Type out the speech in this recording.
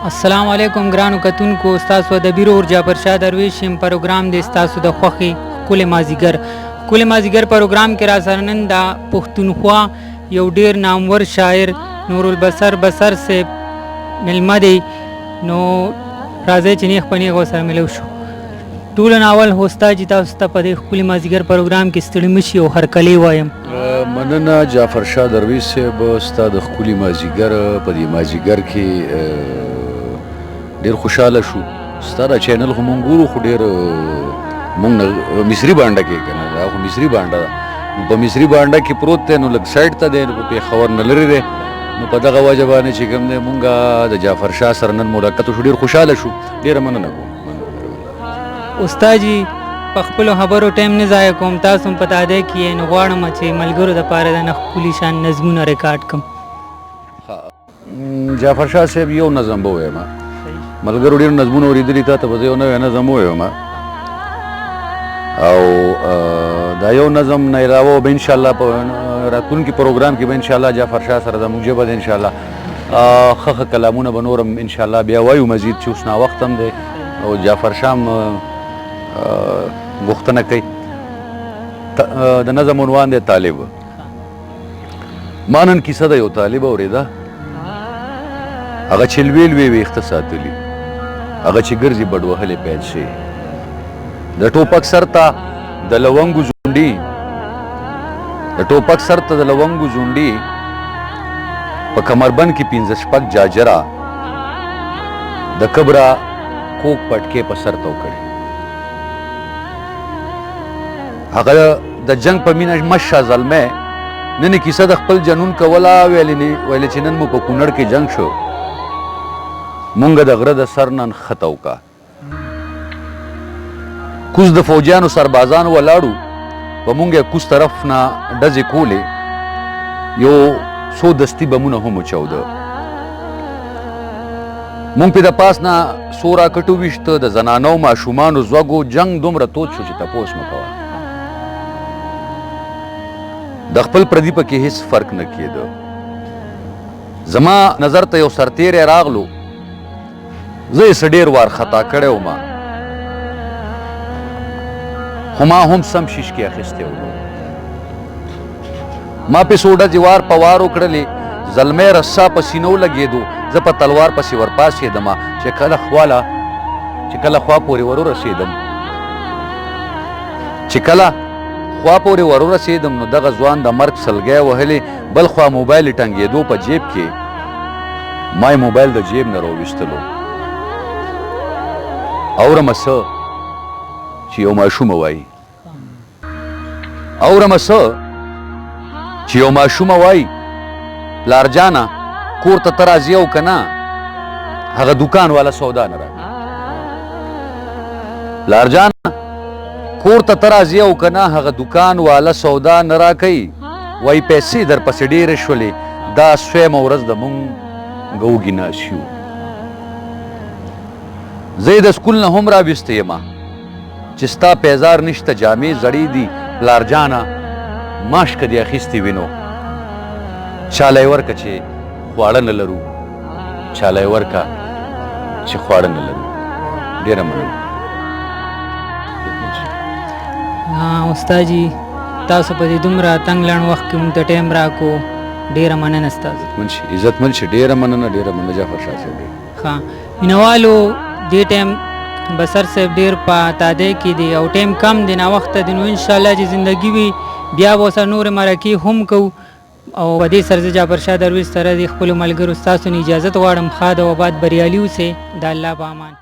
السلام علیکم ګرانو کتونکو، ستاسو د بیرو ورجا پر شاه درویش یم پروګرام دی ستاسو د خوښې ښکلی مازدیګر پروګرام کې را سره نن د پښتونخوا یو ډیر نامور شاعر نورالبصر بصر صاحب میلمه دی. نو راځئ چې نیغ په نیغ ورسره ملو شو. ټولو ناول هوستا چې تاسو ته په دې ښکلي مازدیګر پروګرام کې ستړي مشي او هرکلی وایم. مننه جعفر شاه درویش صاحب، ستا د ښکلي مازدیګر په دې مازدیګر کې ډېر خوشحاله شو. ستا دا چینل خو مونږ ګورو، خو ډېر مونږ مصري بانډه کې که نه، دا خو مصري بانډه ده. په مصري بانډه کې پروت دی، نو لږ سایډ ته دی، په پېښور نه لرې دی. نو په دغه وجه باندې چې کوم دی مونږ د جعفر شاه سره نن ملاقات وشو، ډېر خوشحاله شو. ډېره مننه کوم. استاد جي په خپلو خبرو ټایم نه ضایع کوم، تاسو هم په تاده کې یې، نو غواړم چې ملګرو دپاره د نه ښکلي شان نظمونه ریکارډ کړم. جعفر شاه صاحب یو نظم به ووایم. ملګرو ډېر نظمونه اورېدلي، تا ته به زه یو نوی نظم ووایم، او دا یو نظم نه علاوه به انشاءالله په راتلونکي پروګرام کې به انشاءالله جعفر شاه سره زموږ ژبه ده انشاءالله ښه کلامونه به نور هم انشاءالله بیا وایو مزید، چې اوس ناوخت هم دی او جعفر شاه هم غوښتنه کوي. د نظم عنوان دی طالب. ما نن کیسه د یو طالب اورېده، هغه چې لوی لوی ویښته ساتلي، هغه چې ګرځي بډ وهلې پیل شي، د ټوپک سر ته د لونګو ځونډي، د ټوپک سر ته د لونګو ځونډي، په کمربند کې 15 شپږ جاجره، د کبره کوک پټکې په سر تو کړي. هغه د جنگ په مینه مشه زلمی، نن کیسه د خپل جنون کوله، ویلې چې نن مو په کونړ کې جنگ شو، مونږ د غره د سر نن ښه وکړه. کوز د فوجیانو سربازان ولاړو، په مونږ یې کوز طرف نه ډزې کولې، یو څو دستي بمونه هم وچاوده. مونږ پې د پاس نه څو راکټو ویشته، د زنانو ماشومانو زوږو جنګ دومره تود شو چې تپوس مه کوه. د خپل پردي پکې هیڅ فرق نه کېده. زما نظر ته یو سرتیری راغلو، زه یې څه ډېر وارخطا کړی وم، خو ما هم سم شیشکې اخیستی ولو. ما پې څو ډزې وار په وار وکړلې، زلمی رسا په سینو لګېدو، زه په تلوار پسې ورپاسېدم، چې کله خوا پورې ورورسېدم، نو دغه ځوان د مرګ سلګی وهلې، بل خوا موبایل یې ټنګېدو په جیب کې، ما یې موبایل د جیب نه راویستلو. اورمه څه چې یو ماشومه وایي، پلار جانه کور ته ته راځې او که نه، هغه دوکان والا سودا نه راکوي. پلار جانه کور ته ته راځې او که نه، هغه دوکان والا سودا نه راکوي. وایي پیسې در پسې ډېرې شولې، دا سویمه ورځ د مونږ ګوږي ناشي وو. زه یې د سکول نه هم راویستی یم، چې ستا پیزار نشته، جامې زړې دي، پلار جانه ماشکه دې اخیستې وینو، چاله یې ورکه چې خواړه نه لرو، ډېره مننه. استاد جي تاسو په دې دومره تنګ لنډ وخت کې مونږ ته ټایم راکو، ډېره مننه ستاسو. عزتمن شي، ډېره مننه جعفر شاه صاحب. ښه مینوالو، دې ټایم بصر صاحب ډېر په تاده کې دی او ټایم کم دی، ناوخته دی، نو انشاءالله چې زندګي وي بیا به ورسره نورې مرکې هم کوو. او په دې سره زه جعفر شاه درویش سره د خپلو ملګرو ستاسو نه اجازت غواړم. ښاد او آباد بریالي اوسئ، د الله په امان.